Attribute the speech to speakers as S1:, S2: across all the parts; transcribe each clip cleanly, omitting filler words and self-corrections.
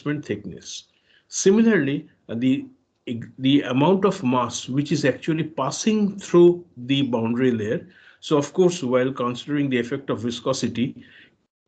S1: displacement thickness. Similarly, the amount of mass which is actually passing through the boundary layer. So of course, while considering the effect of viscosity,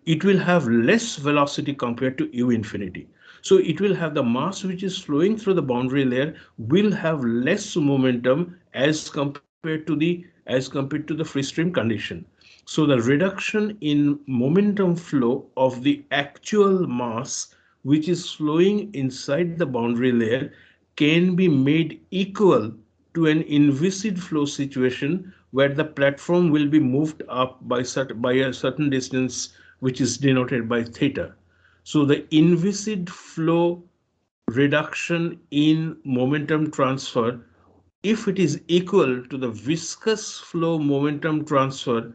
S1: it will have less velocity compared to u infinity. So it will have the mass which is flowing through the boundary layer will have less momentum as compared to the free stream condition. So the reduction in momentum flow of the actual mass which is flowing inside the boundary layer can be made equal to an inviscid flow situation where the platform will be moved up by a certain distance which is denoted by theta. So the inviscid flow reduction in momentum transfer, if it is equal to the viscous flow momentum transfer,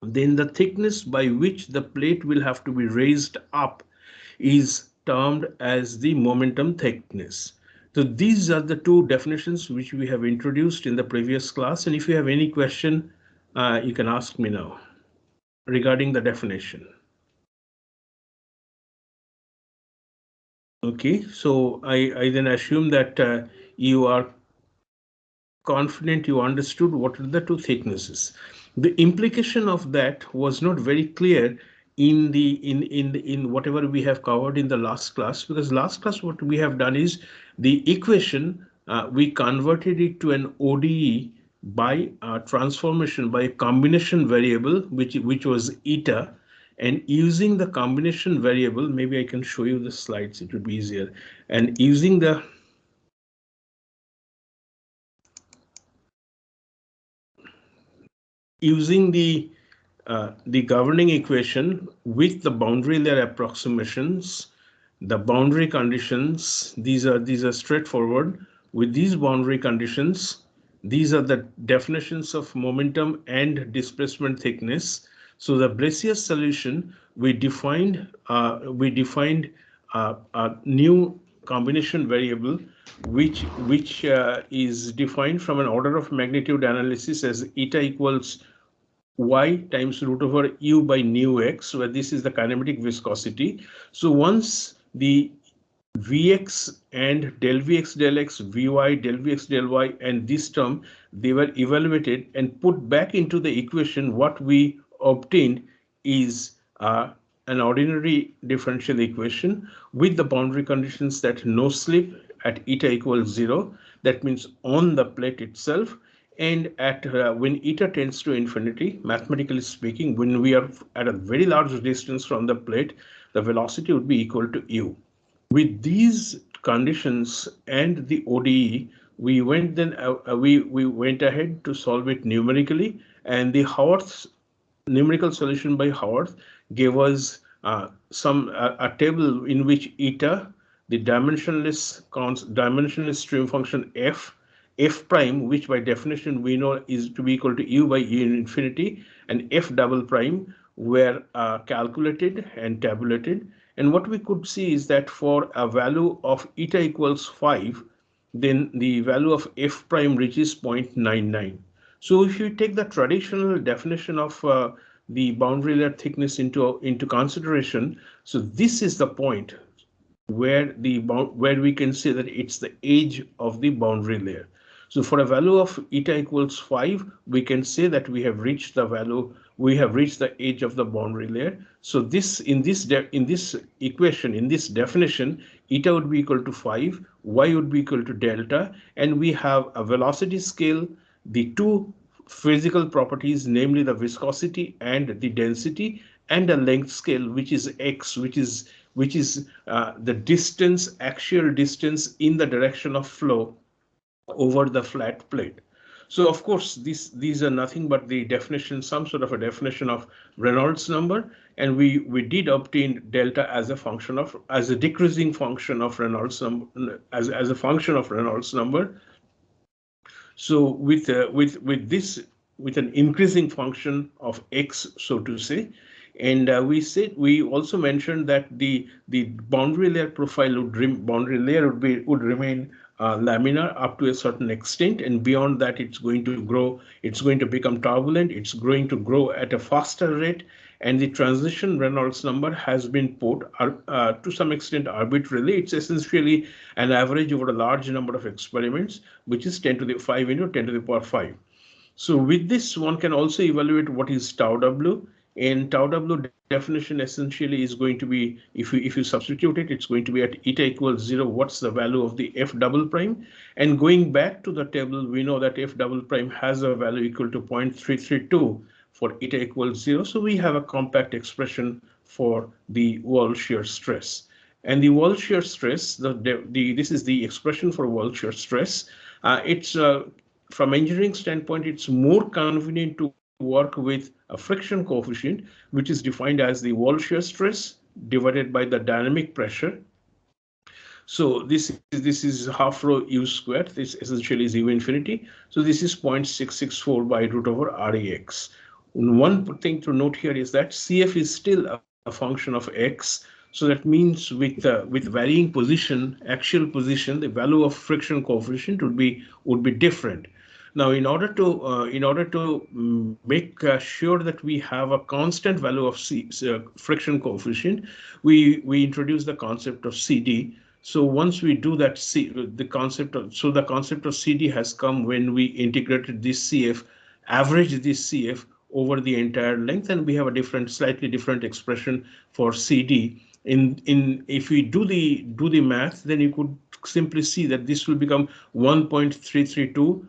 S1: then the thickness by which the plate will have to be raised up is termed as the momentum thickness. So these are the two definitions which we have introduced in the previous class. And if you have any question, you can ask me now regarding the definition. Okay, so I then assume that you are confident you understood what are the two thicknesses. The implication of that was not very clear in whatever we have covered in the last class, because last class what we have done is the equation we converted it to an ODE by transformation by a combination variable which was eta, and using the combination variable, maybe I can show you the slides, it would be easier, and using the governing equation with the boundary layer approximations, the boundary conditions, these are straightforward. With these boundary conditions, these are the definitions of momentum and displacement thickness. So the Brescia's solution, we defined a new combination variable which is defined from an order of magnitude analysis as eta equals y times root over u by nu x, where this is the kinematic viscosity. So once the Vx and del Vx del x, Vy del Vx del y, and this term, they were evaluated and put back into the equation, what we obtained is an ordinary differential equation with the boundary conditions that no slip at eta equals 0, that means on the plate itself, and at when eta tends to infinity, mathematically speaking, when we are at a very large distance from the plate, the velocity would be equal to u. With these conditions and the ODE, we went ahead to solve it numerically, and the Haworth's numerical solution by Haworth gave us a table in which eta, the dimensionless stream function f prime, which by definition we know is to be equal to u by u infinity, and f double prime were calculated and tabulated. And what we could see is that for a value of eta equals 5, then the value of f prime reaches 0.99. So if you take the traditional definition of the boundary layer thickness into consideration, so this is the point where we can say that it's the edge of the boundary layer. So for a value of eta equals 5, we can say that we have reached the edge of the boundary layer. So this in this equation, in this definition, eta would be equal to 5, y would be equal to delta, and we have a velocity scale, the two physical properties, namely the viscosity and the density, and a length scale, which is x, which is the distance, axial distance in the direction of flow over the flat plate. So of course, these are nothing but the definition, some sort of a definition of Reynolds number, and we did obtain delta as a decreasing function of Reynolds number, as a function of Reynolds number. So with an increasing function of x, so to say, and we also mentioned that the boundary layer profile would remain laminar up to a certain extent, and beyond that it's going to grow, it's going to become turbulent, it's going to grow at a faster rate, and the transition Reynolds number has been put to some extent arbitrarily. It's essentially an average over a large number of experiments, which is 10 to the 5 into 10 to the power 5. So with this, one can also evaluate what is tau w, and tau w definition essentially is going to be, if you substitute it, it's going to be at eta equals 0. What's the value of the f double prime? And going back to the table, we know that f double prime has a value equal to 0.332 for eta equals 0. So we have a compact expression for the wall shear stress. And the wall shear stress, this is the expression for wall shear stress. It's from engineering standpoint, it's more convenient to work with a friction coefficient, which is defined as the wall shear stress divided by the dynamic pressure. So this is half rho u squared. This essentially is u infinity. So this is 0.664 by root over Rex. One thing to note here is that CF is still a function of X. So that means with varying position, axial position, the value of friction coefficient would be different. Now, in order to make sure that we have a constant value of friction coefficient, we introduce the concept of CD. So once we do that, the concept of CD has come when we integrated this CF, average this CF over the entire length, and we have a slightly different expression for CD. If we do the math, then you could simply see that this will become 1.332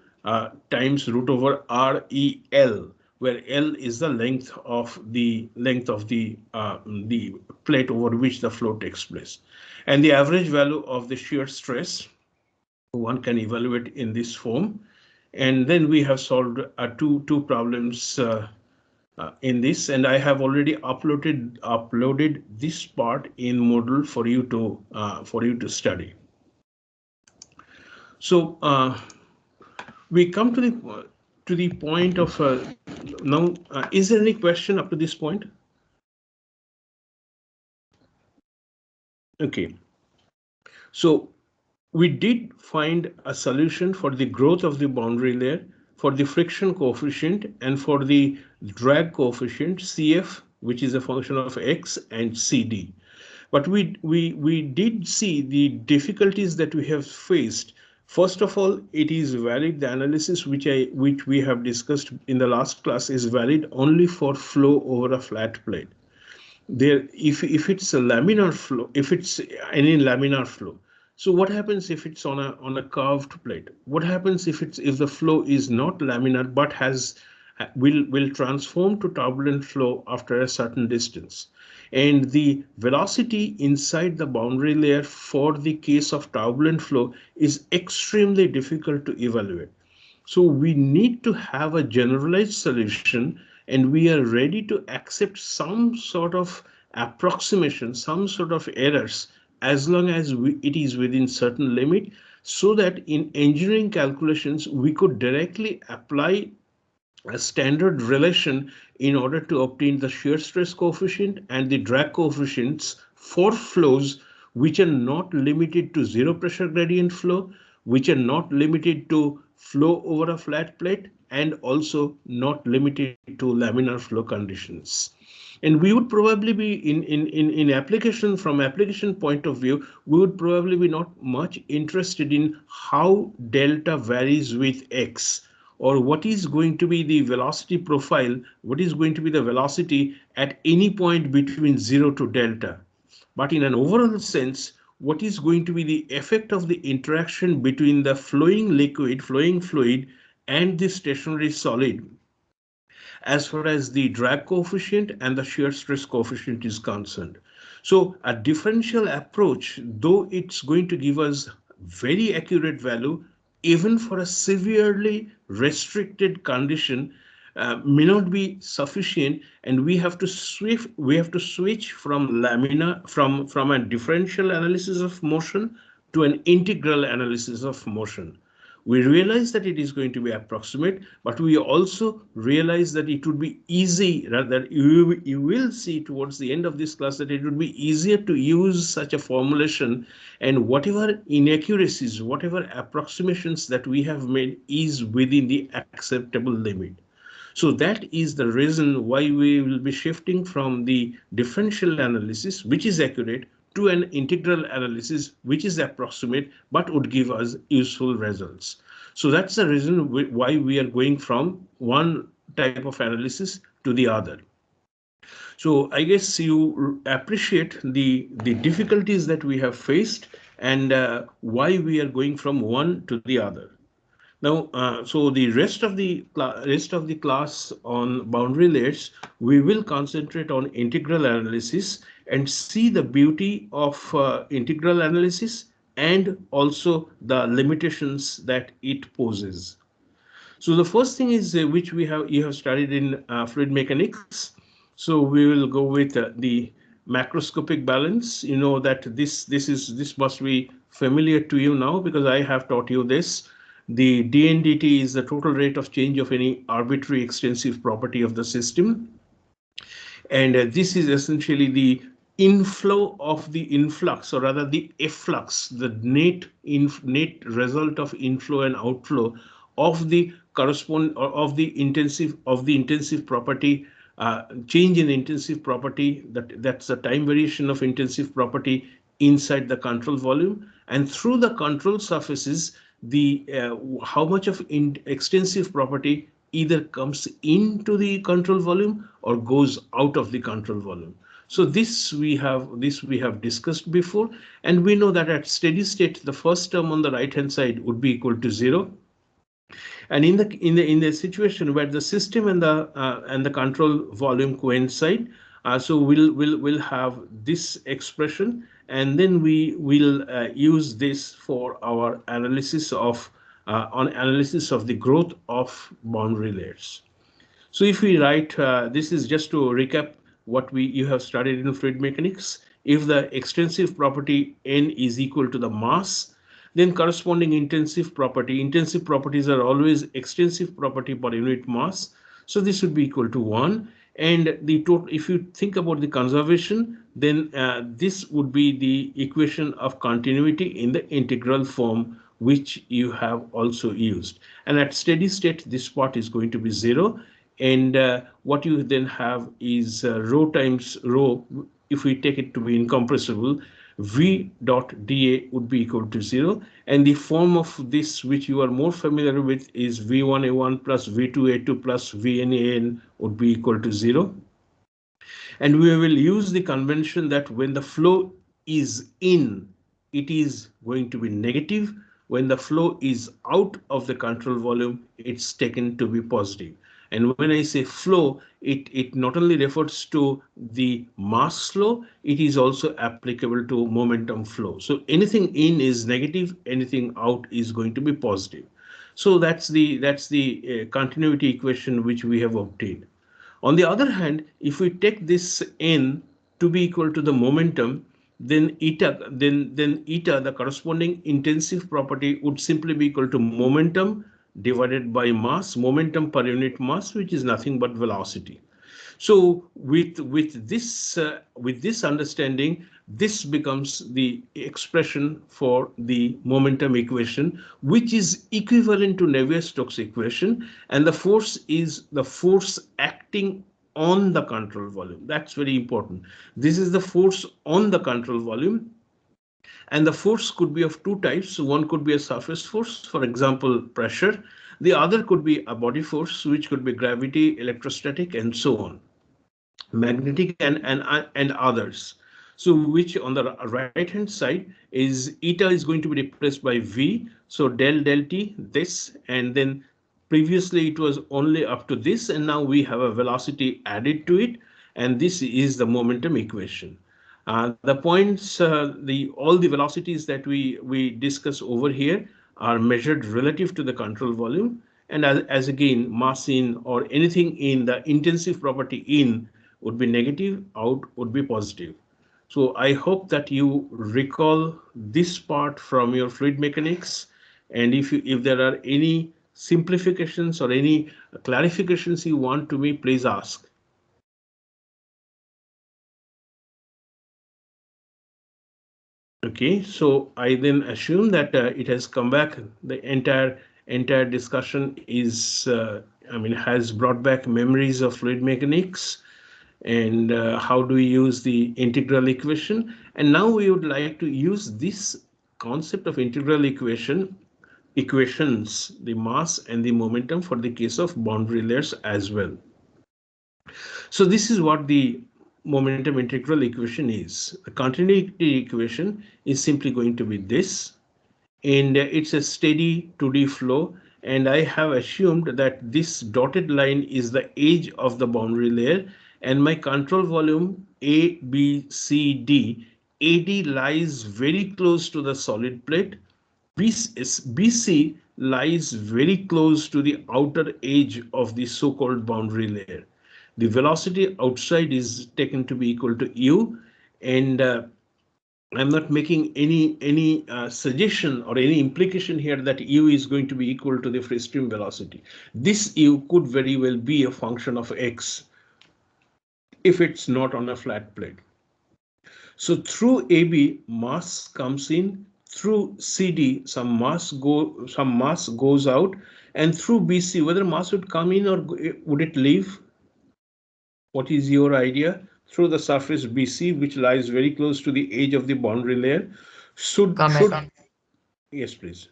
S1: times root over REL, where L is the length of the plate over which the flow takes place, and the average value of the shear stress one can evaluate in this form. And then we have solved two problems in this, and I have already uploaded this part in Moodle for you to study. So we come to the point of now. Is there any question up to this point? Okay. So we did find a solution for the growth of the boundary layer, for the friction coefficient, and for the drag coefficient CF, which is a function of X, and CD. But we did see the difficulties that we have faced. First of all, it is valid, the analysis which we have discussed in the last class is valid only for flow over a flat plate. If it's a laminar flow, if it's any laminar flow. So what happens if it's on a curved plate? What happens if the flow is not laminar but will transform to turbulent flow after a certain distance? And the velocity inside the boundary layer for the case of turbulent flow is extremely difficult to evaluate. So we need to have a generalized solution, and we are ready to accept some sort of approximation, some sort of errors, as long as it is within certain limit, so that in engineering calculations we could directly apply a standard relation in order to obtain the shear stress coefficient and the drag coefficients for flows which are not limited to zero pressure gradient flow, which are not limited to flow over a flat plate, and also not limited to laminar flow conditions. And we would probably be in application, from application point of view, we would probably be not much interested in how delta varies with X, or what is going to be the velocity profile, what is going to be the velocity at any point between 0 to delta. But in an overall sense, what is going to be the effect of the interaction between the flowing fluid, and the stationary solid, as far as the drag coefficient and the shear stress coefficient is concerned. So a differential approach, though it's going to give us very accurate value, even for a severely restricted condition, may not be sufficient, and we have to switch from from a differential analysis of motion to an integral analysis of motion. We realize that it is going to be approximate, but we also realize that it would be easy, rather you will see towards the end of this class that it would be easier to use such a formulation, and whatever inaccuracies, whatever approximations that we have made is within the acceptable limit. So that is the reason why we will be shifting from the differential analysis, which is accurate, to an integral analysis, which is approximate but would give us useful results. So that's the reason why we are going from one type of analysis to the other. So I guess you appreciate the difficulties that we have faced and why we are going from one to the other. Now, so the rest of the class on boundary layers, we will concentrate on integral analysis and see the beauty of integral analysis and also the limitations that it poses. So the first thing is which we have you have studied in fluid mechanics. So we will go with the macroscopic balance. You know that this must be familiar to you now because I have taught you this. The dNdt is the total rate of change of any arbitrary extensive property of the system, and this is essentially the inflow of the influx, or rather the efflux, the net result of inflow and outflow of the correspond or of the intensive property, change in intensive property, that's the time variation of intensive property inside the control volume, and through the control surfaces, the how much of extensive property either comes into the control volume or goes out of the control volume. So this we have discussed before, and we know that at steady state the first term on the right hand side would be equal to 0, and in the situation where the system and the control volume coincide, so we'll have this expression, and then we will use this for our analysis of the growth of boundary layers. So if we write, this is just to recap what you have studied in fluid mechanics. If the extensive property n is equal to the mass, then corresponding intensive properties are always extensive property per unit mass. So this would be equal to 1. And the total, if you think about the conservation, then this would be the equation of continuity in the integral form, which you have also used. And at steady state, this part is going to be 0. And what you then have is rho times rho. If we take it to be incompressible, v dot dA would be equal to 0. And the form of this which you are more familiar with is v1a1 plus v2a2 plus vnan would be equal to 0. And we will use the convention that when the flow is in, it is going to be negative. When the flow is out of the control volume, it's taken to be positive. And when I say flow, it not only refers to the mass flow, it is also applicable to momentum flow. So anything in is negative, anything out is going to be positive. So that's the continuity equation which we have obtained. On the other hand, if we take this n to be equal to the momentum, then eta, the corresponding intensive property, would simply be equal to momentum divided by mass, momentum per unit mass, which is nothing but velocity. So with this understanding, this becomes the expression for the momentum equation, which is equivalent to Navier-Stokes equation, and the force is the force acting on the control volume. That's very important. This is the force on the control volume, and the force could be of two types. One could be a surface force, for example, pressure. The other could be a body force, which could be gravity, electrostatic, and so on, magnetic and others. So which on the right hand side is eta is going to be replaced by v. So del t, this, and then previously it was only up to this, and now we have a velocity added to it, and this is the momentum equation. The points, the all the velocities that we discuss over here are measured relative to the control volume, and as again, mass in or anything in the intensive property in would be negative, out would be positive. So I hope that you recall this part from your fluid mechanics, and if there are any simplifications or any clarifications you want to me, please ask. Okay, so I then assume that it has come back. The entire discussion is I mean, has brought back memories of fluid mechanics and how do we use the integral equation. And now we would like to use this concept of integral equations, the mass and the momentum for the case of boundary layers as well. So this is what the momentum integral equation is. The continuity equation is simply going to be this, and it's a steady 2D flow, and I have assumed that this dotted line is the edge of the boundary layer, and my control volume A, B, C, D, AD lies very close to the solid plate, BC lies very close to the outer edge of the so-called boundary layer. The velocity outside is taken to be equal to u, and I'm not making any suggestion or any implication here that u is going to be equal to the free stream velocity. This u could very well be a function of x if it's not on a flat plate. So through AB, mass comes in. Through CD, some mass goes out, and through BC, whether mass would come in or would it leave? What is your idea? Through the surface BC, which lies very close to the edge of the boundary layer, should yes, please.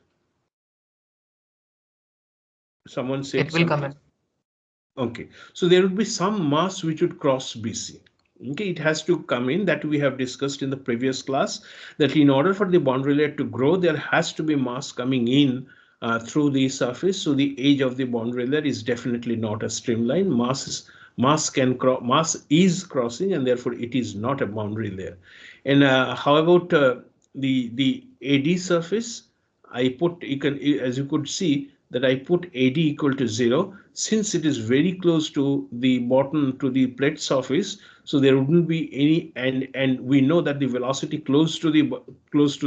S1: Someone said something. Okay, so there would be some mass which would cross BC. Okay, it has to come in, that we have discussed in the previous class, that in order for the boundary layer to grow, there has to be mass coming in through the surface. So the edge of the boundary layer is definitely not a streamline. Mass is crossing, and therefore it is not a boundary layer. And how about the AD surface? I put, you can, as you could see, that I put AD equal to 0, since it is very close to the bottom, to the plate surface, so there wouldn't be any, and we know that the velocity close to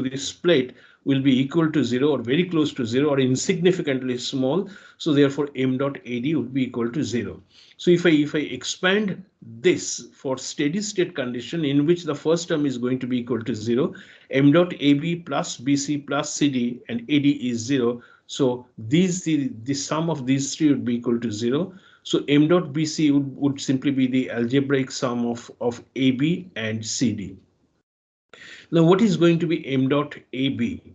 S1: this plate will be equal to 0 or very close to 0 or insignificantly small, so therefore m dot AD would be equal to 0. So if I expand this for steady state condition in which the first term is going to be equal to 0, m dot AB plus BC plus CD, and AD is 0. So the sum of these three would be equal to 0. So m dot BC would simply be the algebraic sum of AB and CD. Now what is going to be m dot AB?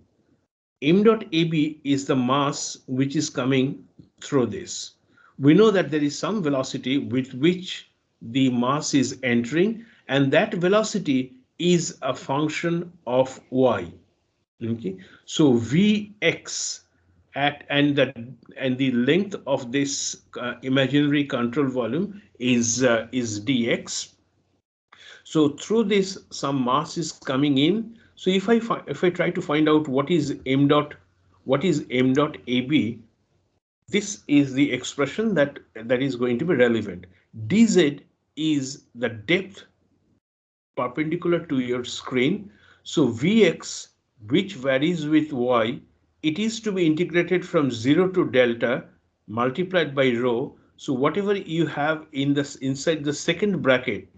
S1: M dot AB is the mass which is coming through this. We know that there is some velocity with which the mass is entering, and that velocity is a function of y. Okay, so Vx and the length of this imaginary control volume is dx. So through this, some mass is coming in. So if I try to find out what is m dot AB, this is the expression that is going to be relevant. Dz is the depth perpendicular to your screen. So Vx, which varies with y, it is to be integrated from 0 to delta multiplied by rho. So whatever you have in this inside the second bracket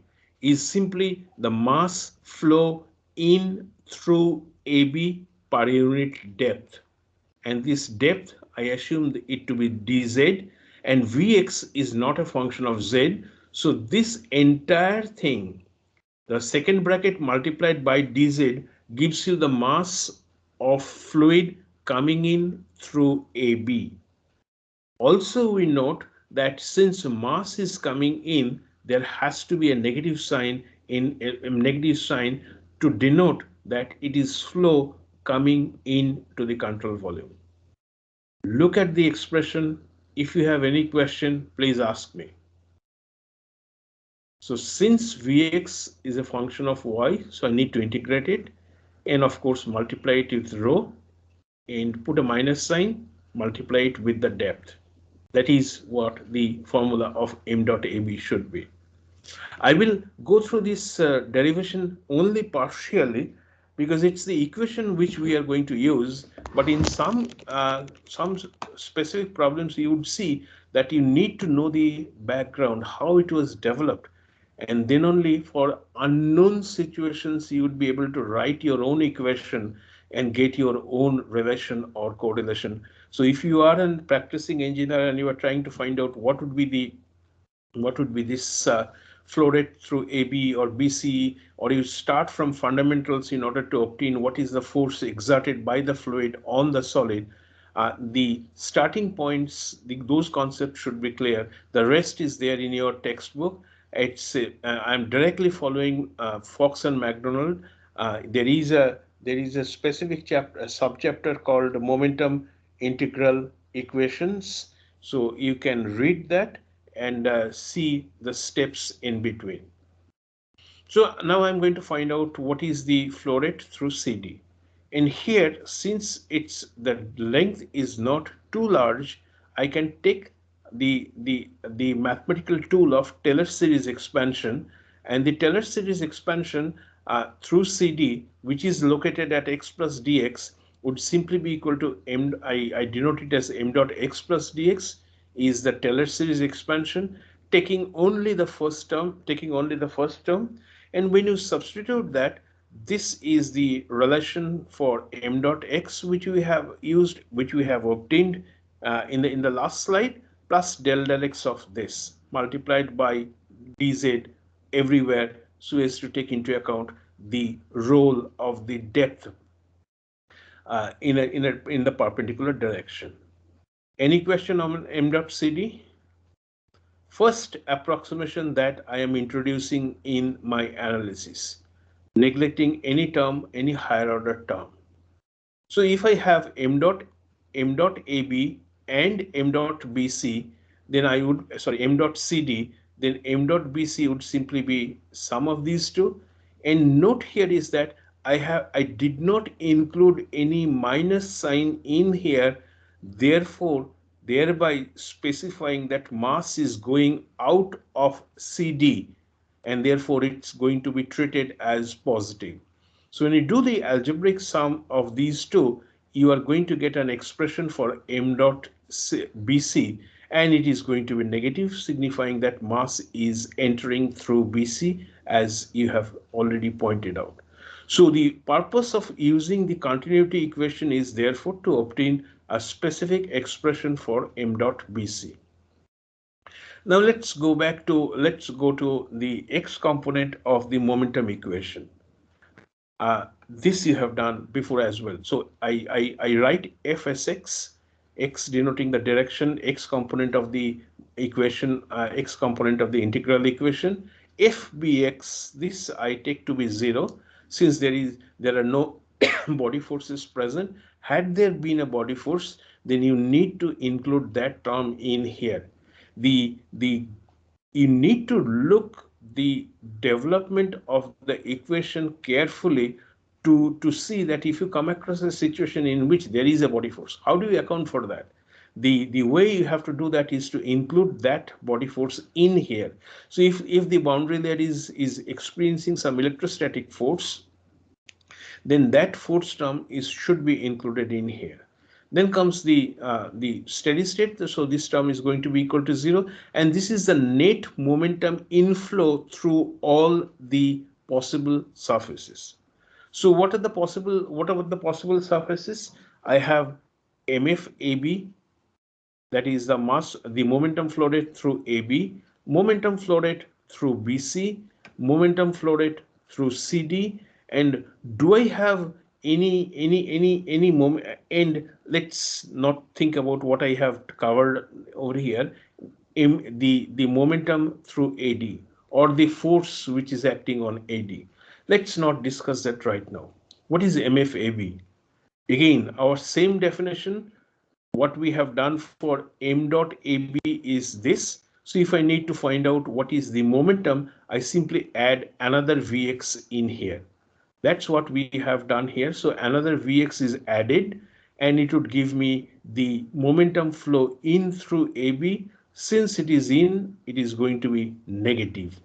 S1: is simply the mass flow in through AB per unit depth. And this depth, I assumed it to be dz, and Vx is not a function of z. So this entire thing, the second bracket multiplied by dz, gives you the mass of fluid coming in through AB. Also, we note that since mass is coming in, there has to be a negative sign to denote that it is flow coming in to the control volume. Look at the expression. If you have any question, please ask me. So since Vx is a function of y, so I need to integrate it, and of course multiply it with rho and put a minus sign, multiply it with the depth. That is what the formula of m dot AB should be. I will go through this derivation only partially because it's the equation which we are going to use, but in some specific problems you would see that you need to know the background, how it was developed, and then only for unknown situations you would be able to write your own equation and get your own relation or correlation. So if you are a practicing engineer and you are trying to find out what would be this flow rate through AB or BC, or you start from fundamentals in order to obtain what is the force exerted by the fluid on the solid, the starting points, those concepts should be clear. The rest is there in your textbook. I'm directly following Fox and McDonald. There is a specific chapter, a subchapter called momentum integral equations. So you can read that and see the steps in between. So now I'm going to find out what is the flow rate through CD. And here, since the length is not too large, I can take the mathematical tool of Taylor series expansion, and the Taylor series expansion through CD, which is located at x plus dx, would simply be equal to m. I denote it as m dot x plus dx is the Taylor series expansion, taking only the first term, and when you substitute that, this is the relation for m dot x which we have used, which we have obtained in the last slide, plus del x of this multiplied by dz everywhere, so as to take into account the role of the depth in the perpendicular direction. Any question on m dot cd? First approximation that I am introducing in my analysis, neglecting any term, any higher order term. So if I have m dot AB and m dot BC, then I would, sorry, m dot CD, then m dot BC would simply be sum of these two. And note here is that I did not include any minus sign in here, therefore thereby specifying that mass is going out of CD, and therefore it's going to be treated as positive. So when you do the algebraic sum of these two, you are going to get an expression for m dot BC, and it is going to be negative, signifying that mass is entering through BC, as you have already pointed out. So the purpose of using the continuity equation is therefore to obtain a specific expression for m dot BC. Now let's go to the x component of the momentum equation. This you have done before as well. So I write f as x denoting the direction, x component of the equation, x component of the integral equation. F bx, this I take to be 0, since there are no body forces present. Had there been a body force, then you need to include that term in here. The You need to look the development of the equation carefully to see that if you come across a situation in which there is a body force, how do you account for that? The way you have to do that is to include that body force in here. So if the boundary layer is experiencing some electrostatic force, then that force term should be included in here. Then comes the steady state. So this term is going to be equal to 0, and this is the net momentum inflow through all the possible surfaces. So what are the possible surfaces? I have MFAB, that is the momentum flow rate through AB, momentum flow rate through BC, momentum flow rate through CD, and do I have any moment? And let's not think about what I have covered over here. The momentum through AD, or the force which is acting on AD. Let's not discuss that right now. What is MFAB? Again, our same definition. What we have done for m dot AB is this. So if I need to find out what is the momentum, I simply add another Vx in here. That's what we have done here. So another Vx is added, and it would give me the momentum flow in through AB. Since it is in, it is going to be negative.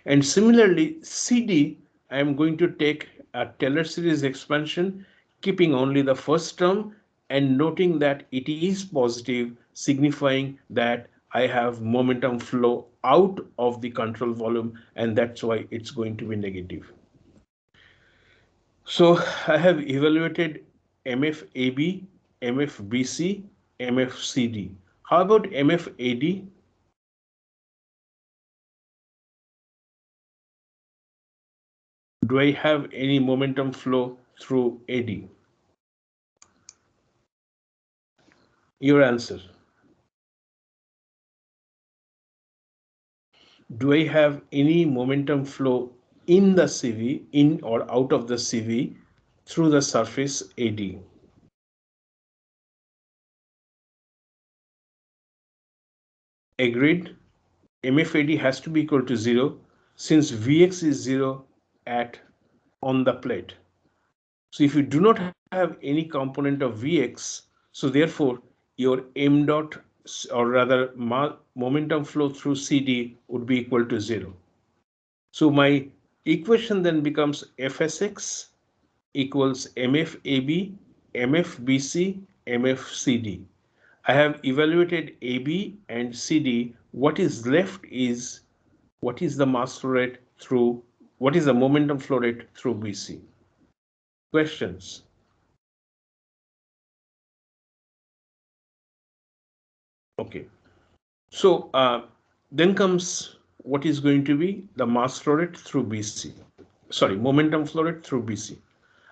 S1: And similarly, CD, I am going to take a Taylor series expansion, keeping only the first term and noting that it is positive, signifying that I have momentum flow out of the control volume, and that's why it's going to be negative. So I have evaluated MFAB MFBC, MFCD. How about MFAD? Do I have any momentum flow through AD? Your answer. Do I have any momentum flow in the CV, in or out of the CV through the surface AD? Agreed. MFAD has to be equal to 0 since Vx is 0 at on the plate. So if you do not have any component of Vx, so therefore your m dot or rather momentum flow through CD would be equal to 0. So my equation then becomes Fsx equals MFAB, MFBC, MFCD. I have evaluated AB and CD. What is left is what is the mass flow rate through, what is the momentum flow rate through BC? Questions? Okay. So then comes what is going to be the mass flow rate through BC. Sorry, momentum flow rate through BC.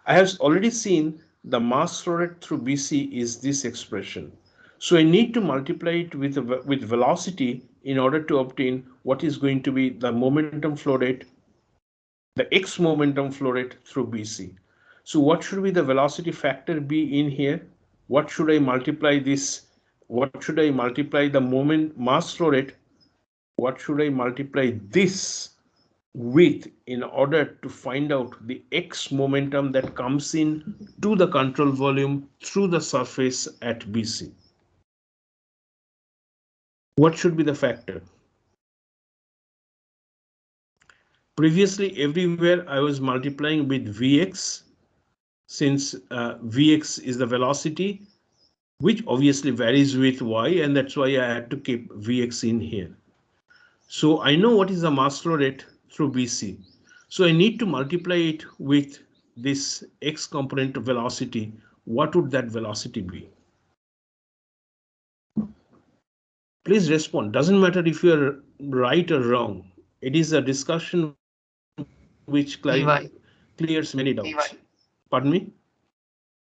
S1: I have already seen the mass flow rate through BC is this expression. So I need to multiply it with velocity in order to obtain what is going to be the momentum flow rate, the x momentum flow rate through BC. So what should be the velocity factor be in here? What should I multiply this? What should I multiply the moment mass flow rate? What should I multiply this with in order to find out the x momentum that comes in to the control volume through the surface at BC? What should be the factor? Previously, everywhere I was multiplying with Vx, since Vx is the velocity, which obviously varies with y, and that's why I had to keep Vx in here. So I know what is the mass flow rate through BC. So I need to multiply it with this x component of velocity. What would that velocity be? Please respond. Doesn't matter if you're right or wrong. It is a discussion which
S2: Vy.
S1: clears many doubts. Pardon me?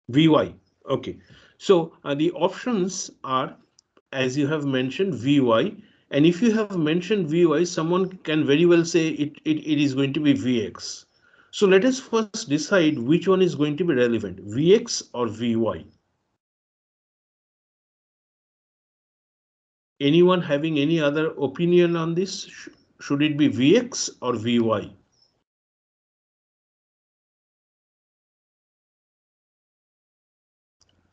S1: Vy. Okay. So the options are, as you have mentioned, Vy. And if you have mentioned Vy, someone can very well say it is going to be Vx. So let us first decide which one is going to be relevant, Vx or Vy. Anyone having any other opinion on this? Should it be Vx or Vy?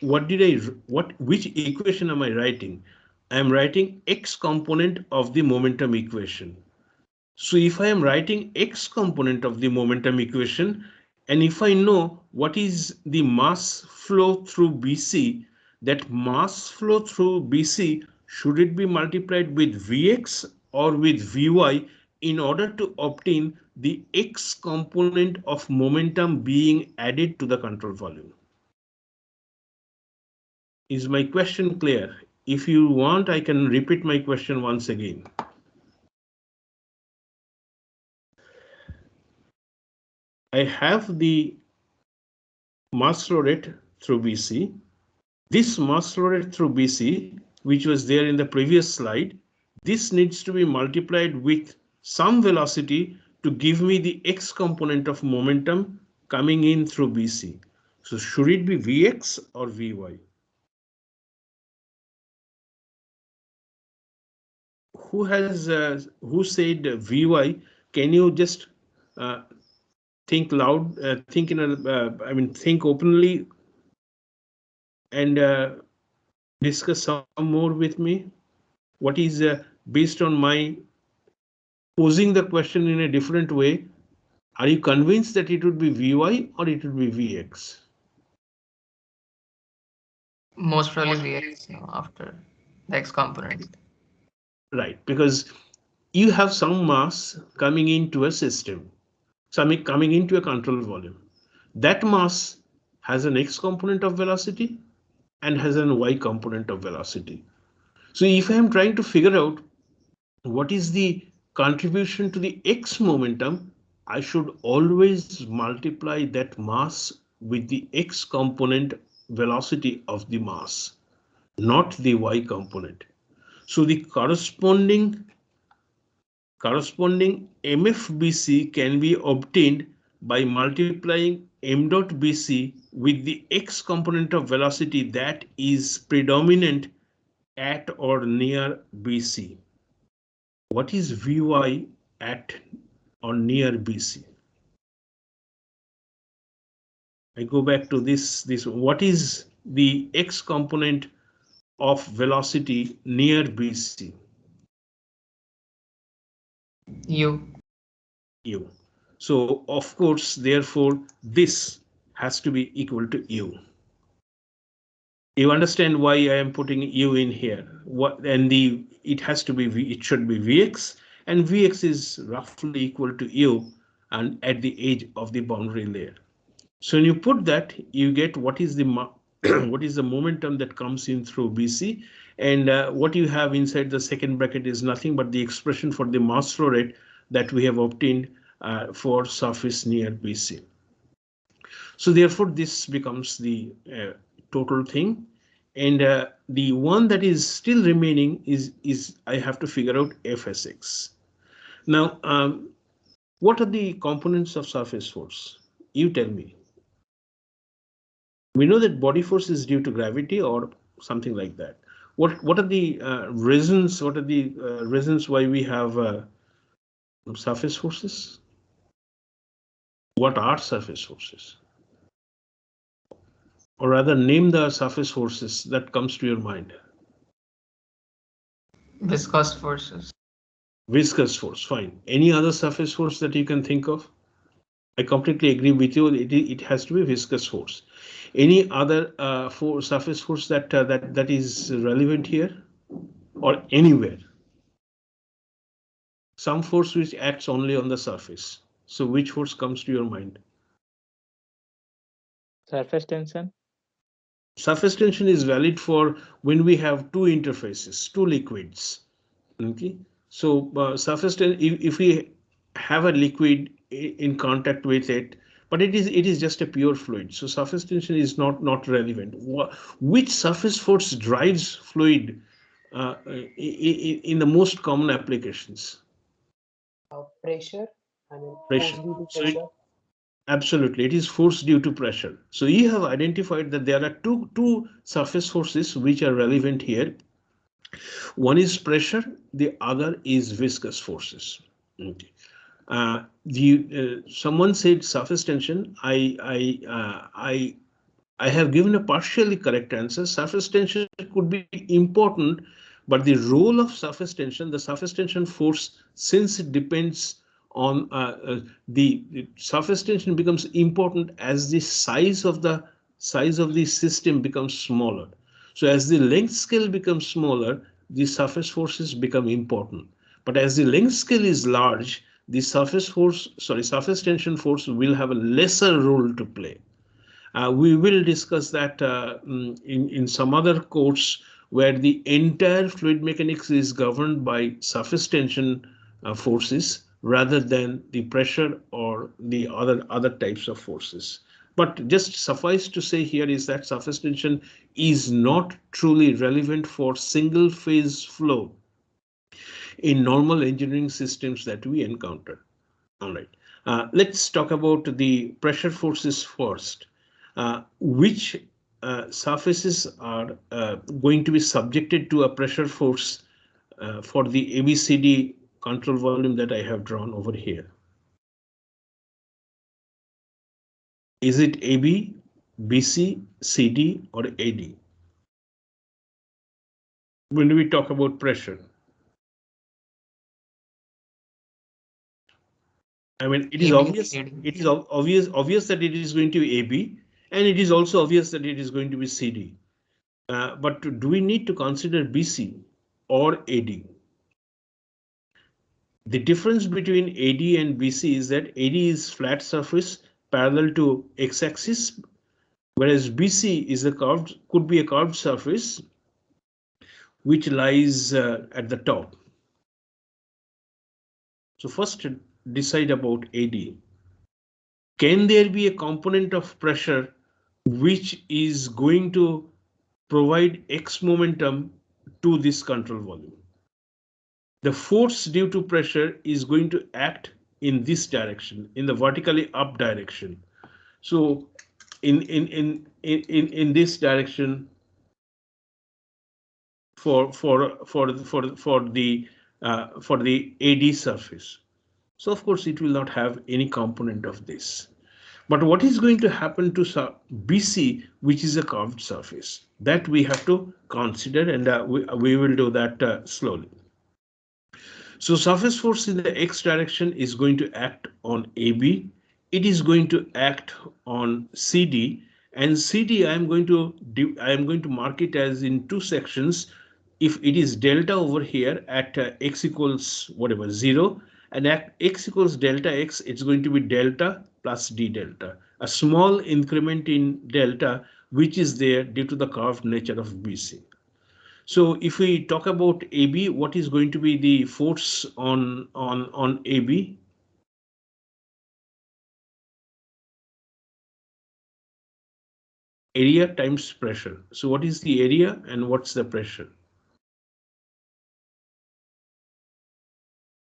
S1: Which equation am I writing? I am writing x component of the momentum equation. So if I am writing x component of the momentum equation, and if I know what is the mass flow through BC, that mass flow through BC, should it be multiplied with Vx or with Vy in order to obtain the x component of momentum being added to the control volume? Is my question clear? If you want, I can repeat my question once again. I have the mass flow rate through BC. This mass flow rate through BC, which was there in the previous slide, this needs to be multiplied with some velocity to give me the x component of momentum coming in through BC. So should it be Vx or Vy? Who said Vy? Can you just think loud, think in think openly and discuss some more with me? What is based on my posing the question in a different way? Are you convinced that it would be Vy or it would be Vx?
S2: Most probably Vx after the x component.
S1: Right, because you have some mass coming into a system, something coming into a control volume. That mass has an x component of velocity and has an y component of velocity. So if I am trying to figure out what is the contribution to the x momentum, I should always multiply that mass with the x component velocity of the mass, not the y component. So the corresponding MFBC can be obtained by multiplying m dot bc with the x component of velocity that is predominant at or near BC. What is Vy at or near BC? I go back to this. What is the x component of velocity near BC?
S2: U.
S1: U. So of course, therefore, this has to be equal to U. You understand why I am putting U in here? What and it has to be it should be Vx, and Vx is roughly equal to U and at the edge of the boundary layer. So when you put that, you get what is the what is the momentum that comes in through BC, and what you have inside the second bracket is nothing but the expression for the mass flow rate that we have obtained for surface near BC. So therefore, this becomes the total thing, and the one that is still remaining is I have to figure out Fsx. Now, what are the components of surface force? You tell me. We know that body force is due to gravity or something like that. What are the reasons? What are the reasons why we have surface forces? What are surface forces? Or rather, name the surface forces that comes to your mind.
S2: Viscous forces.
S1: Viscous force, fine. Any other surface force that you can think of? I completely agree with you. It has to be viscous force. Any other surface force that is relevant here or anywhere? Some force which acts only on the surface. So which force comes to your mind?
S3: Surface tension.
S1: Surface tension is valid for when we have two interfaces, two liquids. Okay, so surface tension, if we have a liquid in contact with it, but it is just a pure fluid, so surface tension is not relevant. Which surface force drives fluid in the most common applications?
S4: Pressure. I mean,
S1: Pressure.
S4: force due to
S1: So
S4: pressure.
S1: absolutely, it is force due to pressure. So you have identified that there are two surface forces which are relevant here. One is pressure, the other is viscous forces. Okay. Someone said surface tension. I have given a partially correct answer. Surface tension could be important, but the role of surface tension, the surface tension force, since it depends on the surface tension becomes important as the size of the system becomes smaller. So as the length scale becomes smaller, the surface forces become important. But as the length scale is large, the surface tension force will have a lesser role to play. We will discuss that in some other course where the entire fluid mechanics is governed by surface tension forces rather than the pressure or the other types of forces. But just suffice to say here is that surface tension is not truly relevant for single phase flow in normal engineering systems that we encounter. All right, let's talk about the pressure forces first. Which surfaces are going to be subjected to a pressure force for the ABCD control volume that I have drawn over here? Is it AB, BC, CD, or AD? When we talk about pressure, I mean, it is
S2: AD,
S1: obvious.
S2: CD.
S1: It is obvious that it is going to be AB, and it is also obvious that it is going to be CD. But do we need to consider BC or AD? The difference between AD and BC is that AD is flat surface parallel to x-axis, whereas BC is a curved, could be a curved surface which lies at the top. So first decide about AD. Can there be a component of pressure which is going to provide X momentum to this control volume? The force due to pressure is going to act in this direction, in the vertically up direction. So in this direction for the AD surface. So of course it will not have any component of this. But what is going to happen to BC, which is a curved surface? That we have to consider, and we will do that slowly. So surface force in the X direction is going to act on AB. It is going to act on CD, and CD I am going to mark it as in two sections. If it is delta over here at X equals whatever 0, and at X equals delta X, it's going to be delta plus D delta, a small increment in delta which is there due to the curved nature of BC. So if we talk about AB, what is going to be the force on AB? Area times pressure. So what is the area and what's the pressure?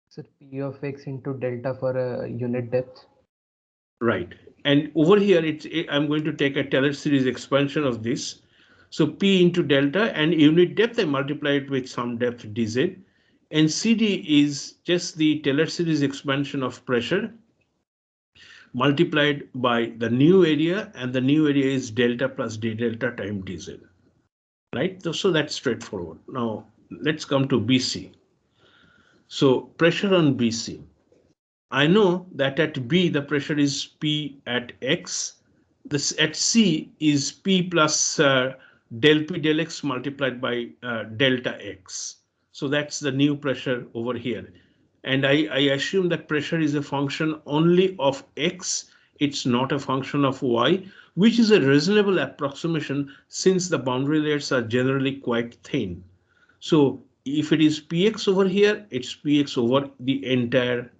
S4: So P of X into delta for a unit depth.
S1: Right. And over here, I'm going to take a Taylor series expansion of this. So P into delta, and unit depth, I multiply it with some depth dz. And CD is just the Taylor series expansion of pressure multiplied by the new area, and the new area is delta plus d delta time dz. Right? So that's straightforward. Now let's come to BC. So pressure on BC. I know that at B the pressure is P at X. This at C is P plus del P del X multiplied by delta X. So that's the new pressure over here. And I assume that pressure is a function only of X. It's not a function of Y, which is a reasonable approximation since the boundary layers are generally quite thin. So if it is px over here, it's px over the entire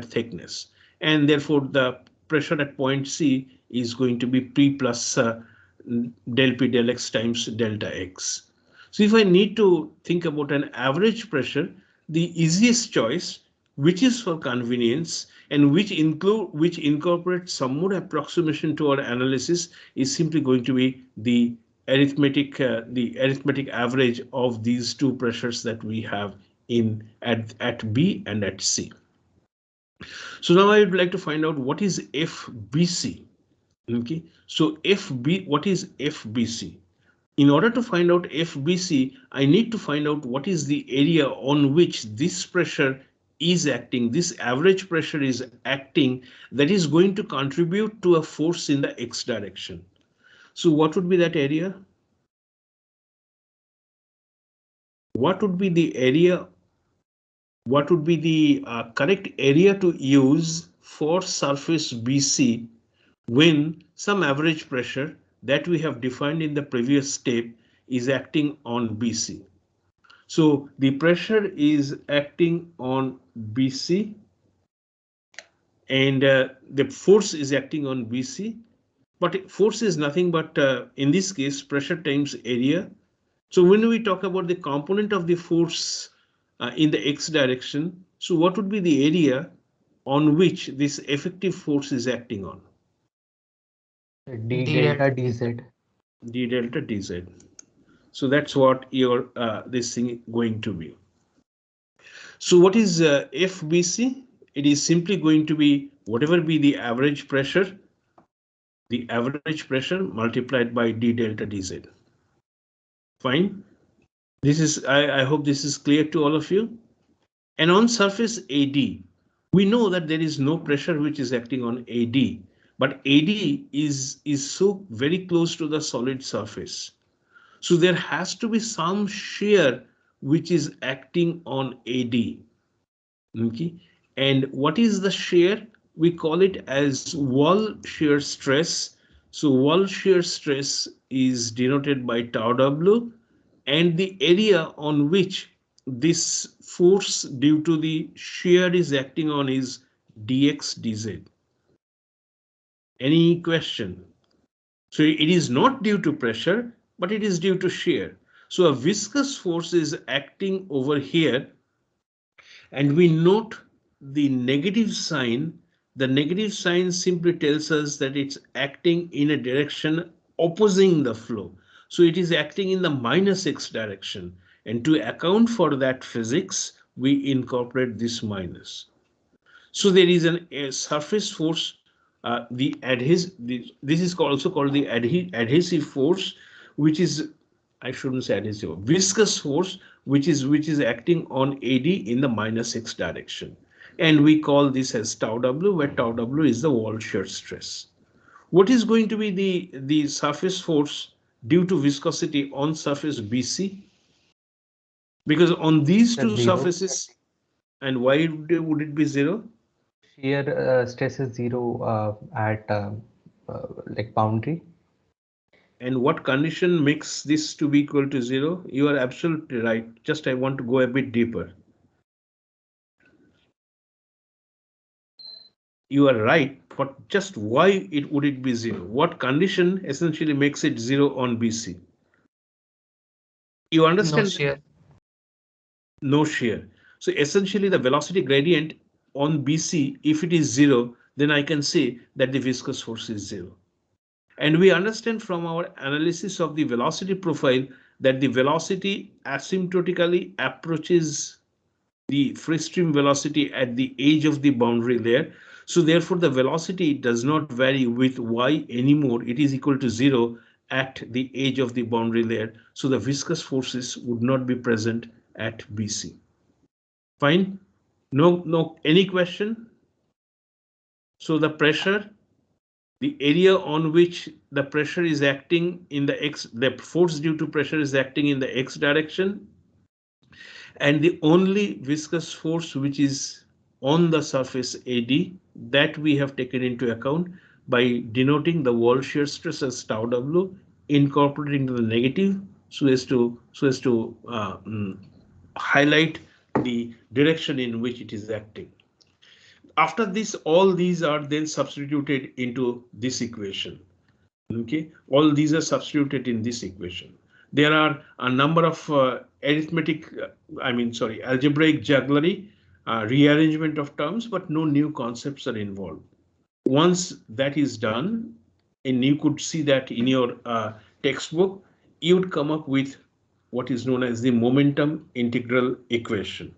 S1: thickness, and therefore the pressure at point C is going to be P plus del P del X times delta X. So if I need to think about an average pressure, the easiest choice, which is for convenience and which incorporates some more approximation to our analysis, is simply going to be the arithmetic average of these two pressures that we have at B and at C. So now I would like to find out what is FBC. Okay, so what is FBC? In order to find out FBC, I need to find out what is the area on which this pressure is acting, this average pressure is acting, that is going to contribute to a force in the X direction. So what would be that area? What would be the area? What would be the correct area to use for surface BC when some average pressure that we have defined in the previous step is acting on BC? So the pressure is acting on BC and the force is acting on BC, but force is nothing but in this case pressure times area. So when we talk about the component of the force in the X direction, so what would be the area on which this effective force is acting on?
S4: D
S2: D
S4: delta
S2: delta
S4: dz.
S1: D delta dz. So that's what your this thing going to be. So what is FBC? It is simply going to be whatever be the average pressure multiplied by D delta dz. Fine. This is I hope this is clear to all of you. And on surface AD, we know that there is no pressure which is acting on AD, but AD is so very close to the solid surface. So there has to be some shear which is acting on AD. Okay. And what is the shear? We call it as wall shear stress. So wall shear stress is denoted by tau W, and the area on which this force due to the shear is acting on is dx dz. Any question? So it is not due to pressure, but it is due to shear. So a viscous force is acting over here, and we note the negative sign. The negative sign simply tells us that it's acting in a direction opposing the flow. So it is acting in the minus x direction. And to account for that physics, we incorporate this minus. So there is a surface force, this is also called the adhesive force, which is, I shouldn't say adhesive, viscous force, which is acting on AD in the minus x direction. And we call this as tau W, where tau W is the wall shear stress. What is going to be the surface force due to viscosity on surface BC? Because on these
S4: The
S1: two
S4: zero.
S1: surfaces, and why would it be zero?
S4: Shear stress is zero at like boundary.
S1: And what condition makes this to be equal to zero? You are absolutely right. Just I want to go a bit deeper. You are right, but just why would it be zero? What condition essentially makes it zero on BC? You
S2: No
S1: understand?
S2: shear.
S1: No shear. So essentially the velocity gradient on BC, if it is zero, then I can say that the viscous force is zero. And we understand from our analysis of the velocity profile that the velocity asymptotically approaches the free stream velocity at the edge of the boundary layer. So therefore the velocity does not vary with y anymore. It is equal to zero at the edge of the boundary layer. So the viscous forces would not be present at BC. Fine. No, any question? So the pressure, the area on which the pressure is acting in the force due to pressure is acting in the x direction, and the only viscous force which is on the surface AD, that we have taken into account by denoting the wall shear stress as tau W, incorporating the negative so as to highlight the direction in which it is acting. After this, all these are then substituted into this equation. Okay, all these are substituted in this equation. There are a number of algebraic jugglery, rearrangement of terms, but no new concepts are involved. Once that is done, and you could see that in your textbook, you would come up with what is known as the momentum integral equation,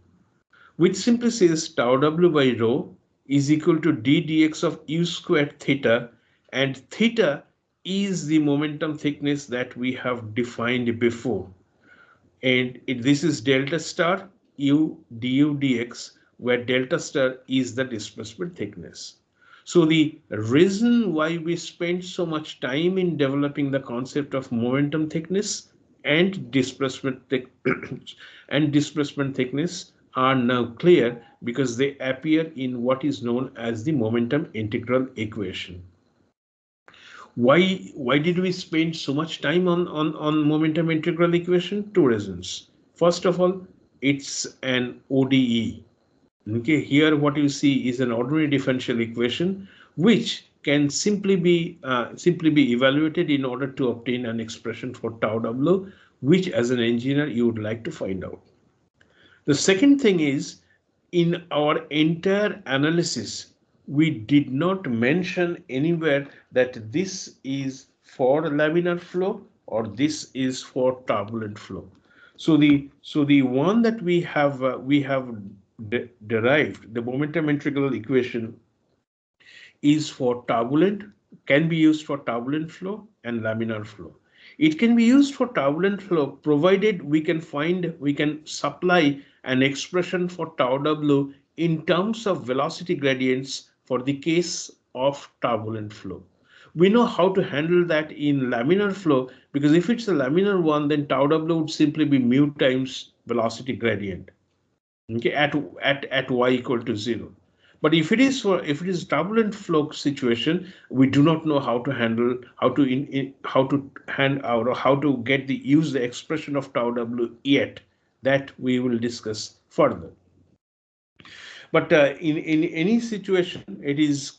S1: which simply says tau W by rho is equal to d dx of u squared theta, and theta is the momentum thickness that we have defined before. And this is delta star u du dx, where delta star is the displacement thickness. So the reason why we spent so much time in developing the concept of momentum thickness and displacement and displacement thickness are now clear, because they appear in what is known as the momentum integral equation. Why did we spend so much time on momentum integral equation? Two reasons. First of all, it's an ODE. Okay, here what you see is an ordinary differential equation which can simply be evaluated in order to obtain an expression for tau W, which as an engineer you would like to find out. The second thing is, in our entire analysis, we did not mention anywhere that this is for laminar flow or this is for turbulent flow. So the one that we have derived, the momentum integral equation, is for turbulent, can be used for turbulent flow and laminar flow. It can be used for turbulent flow provided we can supply an expression for tau W in terms of velocity gradients for the case of turbulent flow. We know how to handle that in laminar flow, because if it's a laminar one, then tau W would simply be mu times velocity gradient, okay, at y equal to 0. But if it is turbulent flow situation, we do not know how to handle, how to hand out, or how to use the expression of tau w yet. That we will discuss further. But in any situation, it is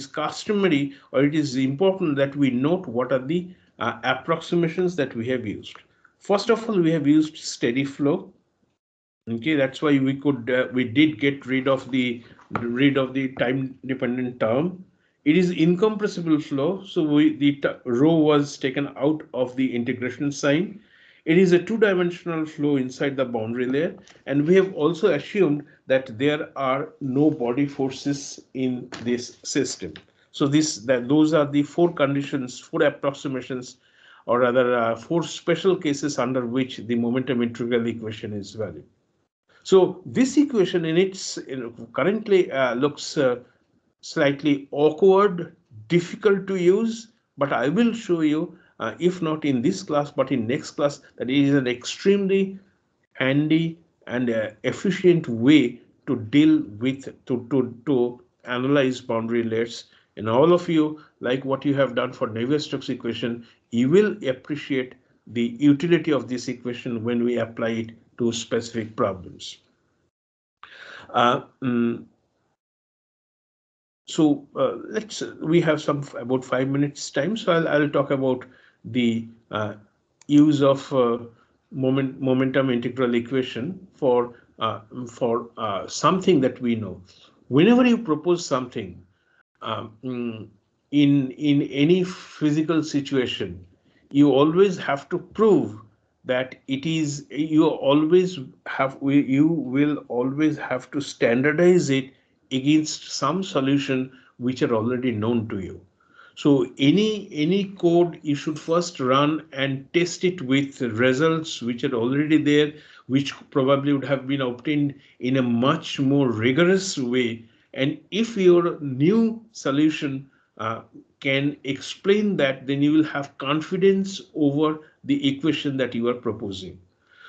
S1: customary, or it is important that we note what are the approximations that we have used. First of all, we have used steady flow. Okay, that's why we did get rid of the time dependent term. It is incompressible flow, so the rho was taken out of the integration sign. It is a two-dimensional flow inside the boundary layer, and we have also assumed that there are no body forces in this system. So those are the four conditions, four approximations, or rather four special cases under which the momentum integral equation is valid. So this equation currently looks slightly awkward, difficult to use, but I will show you, if not in this class, but in next class, that it is an extremely handy and efficient way to deal with, to analyze boundary layers. And all of you, like what you have done for Navier-Stokes equation, you will appreciate the utility of this equation when we apply it to specific problems. Uh, mm, we have about 5 minutes time, so I'll talk about the use of momentum integral equation for something that we know. Whenever you propose something, um, in any physical situation, you always have to prove that you will always have to standardize it against some solution which are already known to you. So any code you should first run and test it with results which are already there, which probably would have been obtained in a much more rigorous way. And if your new solution can explain that, then you will have confidence over the equation that you are proposing.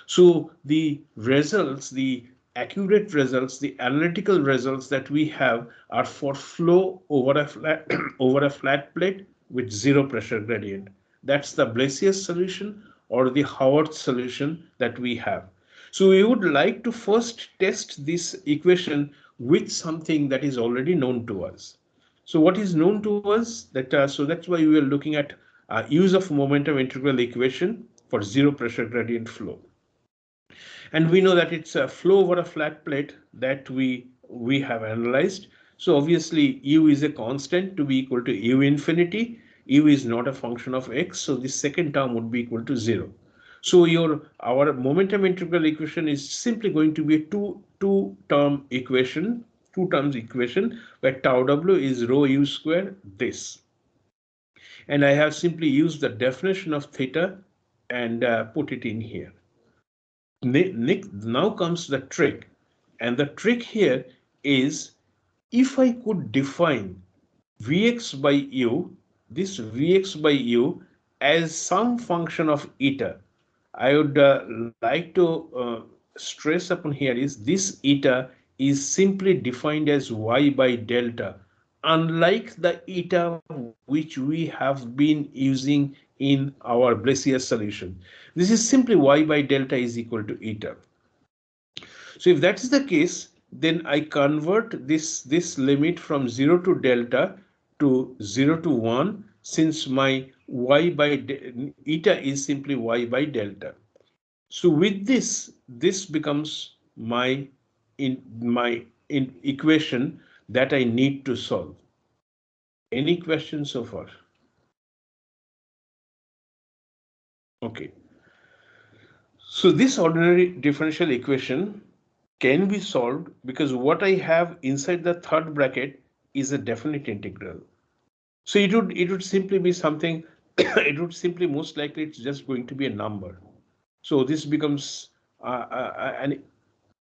S1: So the results, the accurate results, the analytical results that we have are for flow over a flat over a flat plate with zero pressure gradient. That's the Blasius solution or the Howard solution that we have. So we would like to first test this equation with something that is already known to us. So what is known to us? So that's why we are looking at use of momentum integral equation for zero pressure gradient flow. And we know that it's a flow over a flat plate that we have analyzed. So obviously u is a constant to be equal to u infinity. U is not a function of x, so the second term would be equal to 0. So our momentum integral equation is simply going to be a two terms equation where tau w is rho u square this. And I have simply used the definition of theta and put it in here. Now comes the trick, and the trick here is, if I could define Vx by u, this Vx by u, as some function of eta, I would like to stress upon here is this eta is simply defined as y by delta, unlike the eta which we have been using in our Blasius solution. This is simply y by delta is equal to eta. So if that is the case, then I convert this limit from 0 to delta to 0 to 1, since my eta is simply y by delta. So with this becomes my equation that I need to solve. Any questions so far? Okay. So this ordinary differential equation can be solved because what I have inside the third bracket is a definite integral. So it would simply be something, it would simply most likely it's just going to be a number. So this becomes an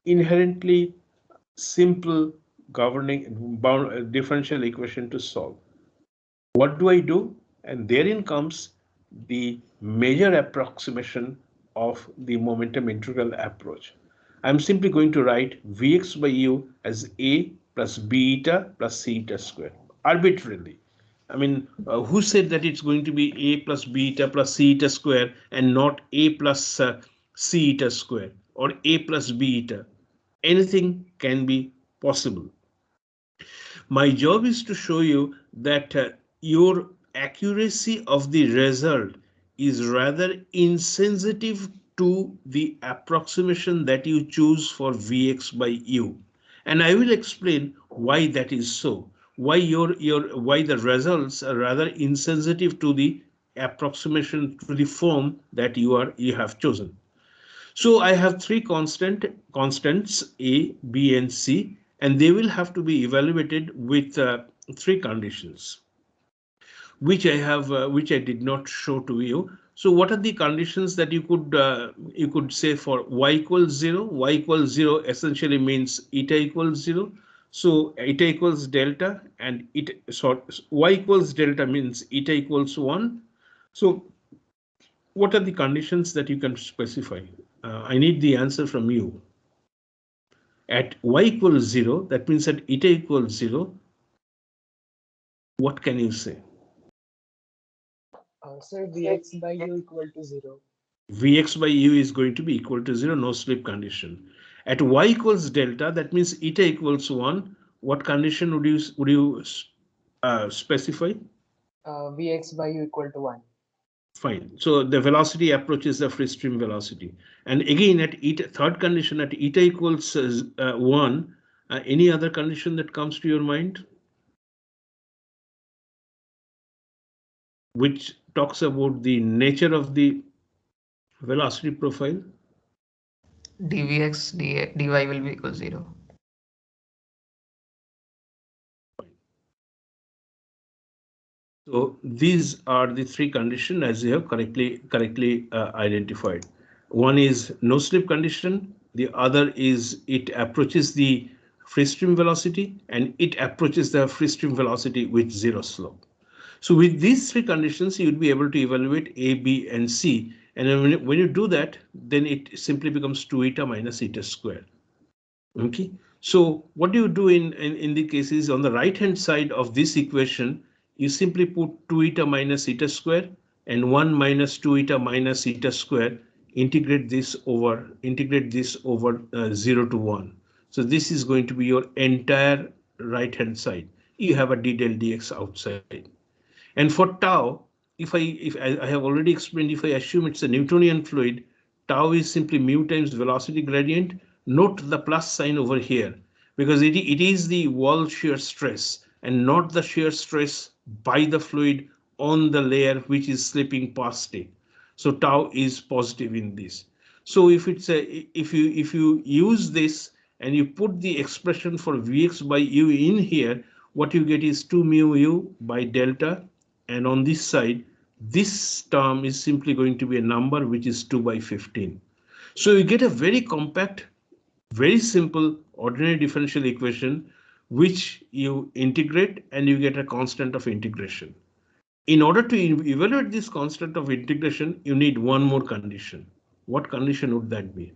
S1: inherently simple governing differential equation to solve. What do I do? And therein comes the major approximation of the momentum integral approach. I'm simply going to write Vx by u as a plus beta plus c eta square arbitrarily. I mean, who said that it's going to be a plus beta plus c eta square and not a plus c eta square or a plus beta? Anything can be possible. My job is to show you that your accuracy of the result is rather insensitive to the approximation that you choose for Vx by u. And I will explain why that is so, why why the results are rather insensitive to the approximation to the form that you have chosen. So I have three constants A, B, and C, and they will have to be evaluated with three conditions, which I did not show to you. So what are the conditions that you could say for y equals 0? Y equals 0 essentially means eta equals 0. So eta equals delta, and y equals delta means eta equals 1. So what are the conditions that you can specify? I need the answer from you. At y equals 0, that means at eta equals 0, what can you say?
S3: Sir, Vx by u equal to 0.
S1: Vx by u is going to be equal to 0, no slip condition. At y equals delta, that means eta equals 1. What condition would you specify?
S3: Vx by u equal to 1.
S1: Fine. So the velocity approaches the free stream velocity. And again, at eta, third condition, at eta equals 1, any other condition that comes to your mind? Which talks about the nature of the velocity profile.
S2: dvx dy will be equal 0.
S1: So these are the three conditions as you have correctly identified. One is no slip condition. The other is it approaches the free stream velocity, and it approaches the free stream velocity with zero slope. So with these three conditions, you'd be able to evaluate A, B, and C. And when you do that, then it simply becomes 2 eta minus eta squared. Okay. So what do you do in the cases on the right hand side of this equation? You simply put 2 eta minus eta square and 1 minus 2 eta minus eta square. Integrate this over 0 to 1. So this is going to be your entire right hand side. You have a d del dx outside. And for tau, if I have already explained, if I assume it's a Newtonian fluid, tau is simply mu times velocity gradient. Note the plus sign over here, because it is the wall shear stress and not the shear stress by the fluid on the layer which is slipping past it. So tau is positive in this. So if you use this and you put the expression for Vx by u in here, what you get is 2 mu u by delta. And on this side, this term is simply going to be a number which is 2 by 15. So you get a very compact, very simple ordinary differential equation, which you integrate and you get a constant of integration. In order to evaluate this constant of integration, you need one more condition. What condition would that be?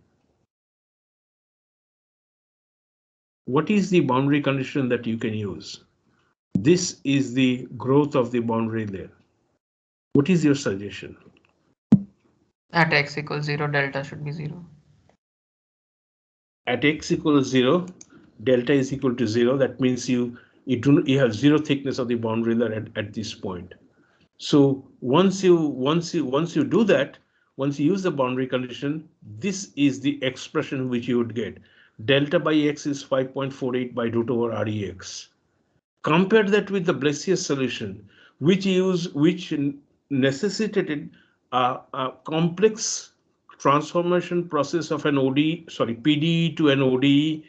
S1: What is the boundary condition that you can use? This is the growth of the boundary layer. What is your suggestion?
S2: At x equals 0, delta should be 0.
S1: At x equals 0, delta is equal to 0. That means you have zero thickness of the boundary layer at this point. So once you do that, once you use the boundary condition, this is the expression which you would get. Delta by x is 5.48 by root over Rex. Compare that with the Blasius solution, which necessitated a complex transformation process of an PDE to an ODE,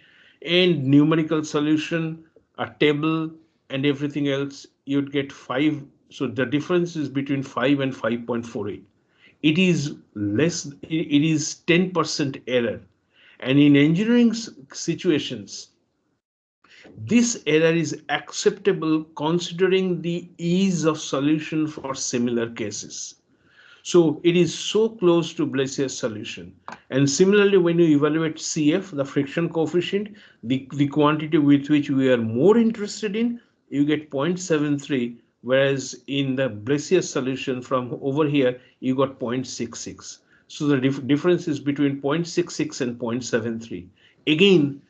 S1: and numerical solution, a table, and everything else. You'd get 5. So the difference is between 5 and 5.48. It is less. It is 10% error, and in engineering situations, this error is acceptable considering the ease of solution for similar cases. So it is so close to Blasius solution. And similarly, when you evaluate CF, the friction coefficient, the quantity with which we are more interested in, you get 0.73, whereas in the Blasius solution from over here, you got 0.66. So the difference is between 0.66 and 0.73. Again,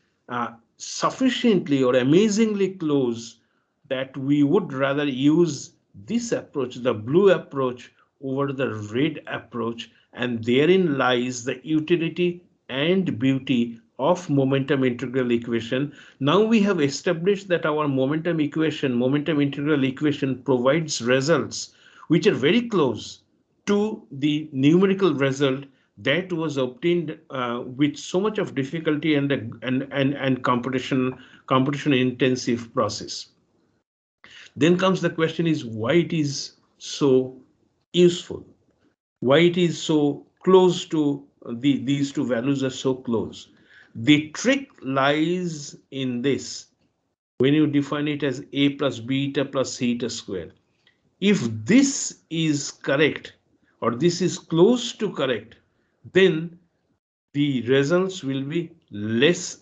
S1: sufficiently or amazingly close that we would rather use this approach, the blue approach, over the red approach, and therein lies the utility and beauty of momentum integral equation. Now we have established that our momentum integral equation provides results which are very close to the numerical result that was obtained with so much of difficulty and competition intensive process. Then comes the question is why it is so useful, why it is so close to these two values are so close. The trick lies in this when you define it as a plus beta plus theta square. If this is correct or this is close to correct, then the results will be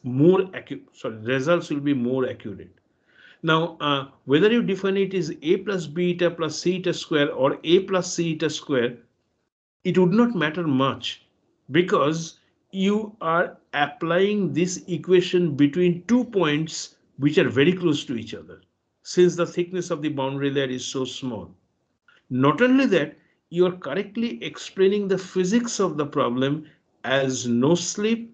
S1: more accurate. Now, whether you define it as a plus beta plus theta square or a plus theta square, it would not matter much because you are applying this equation between 2 points which are very close to each other, since the thickness of the boundary layer is so small. Not only that, you are correctly explaining the physics of the problem as no slip,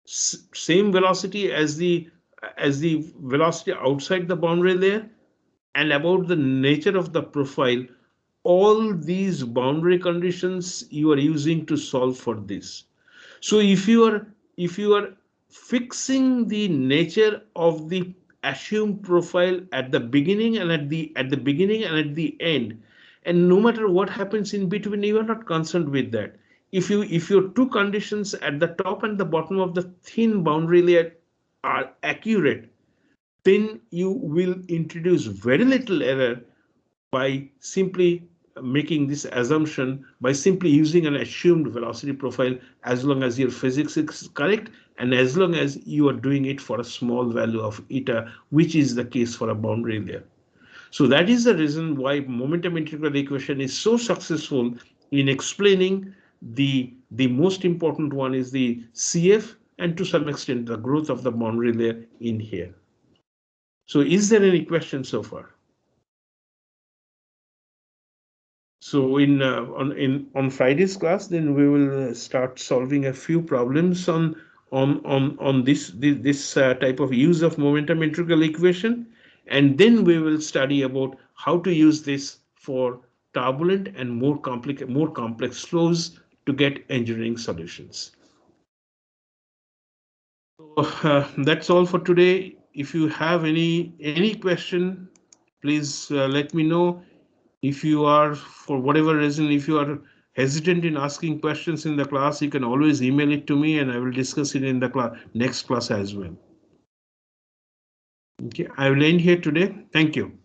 S1: same velocity as the velocity outside the boundary layer, and about the nature of the profile. All these boundary conditions you are using to solve for this. So if you are fixing the nature of the assumed profile at the beginning and at the end, and no matter what happens in between, you are not concerned with that. If your two conditions at the top and the bottom of the thin boundary layer are accurate, then you will introduce very little error by simply making this assumption, by simply using an assumed velocity profile, as long as your physics is correct and as long as you are doing it for a small value of eta, which is the case for a boundary layer. So that is the reason why momentum integral equation is so successful in explaining the most important one is the CF, and to some extent the growth of the boundary layer in here. So is there any question so far? So on Friday's class, then we will start solving a few problems on this type of use of momentum integral equation, and then we will study about how to use this for turbulent and more complex flows to get engineering solutions. So that's all for today. If you have any question, please let me know. If you are, for whatever reason, if you are hesitant in asking questions in the class, you can always email it to me and I will discuss it in the next class as well. Okay, I will end here today. Thank you.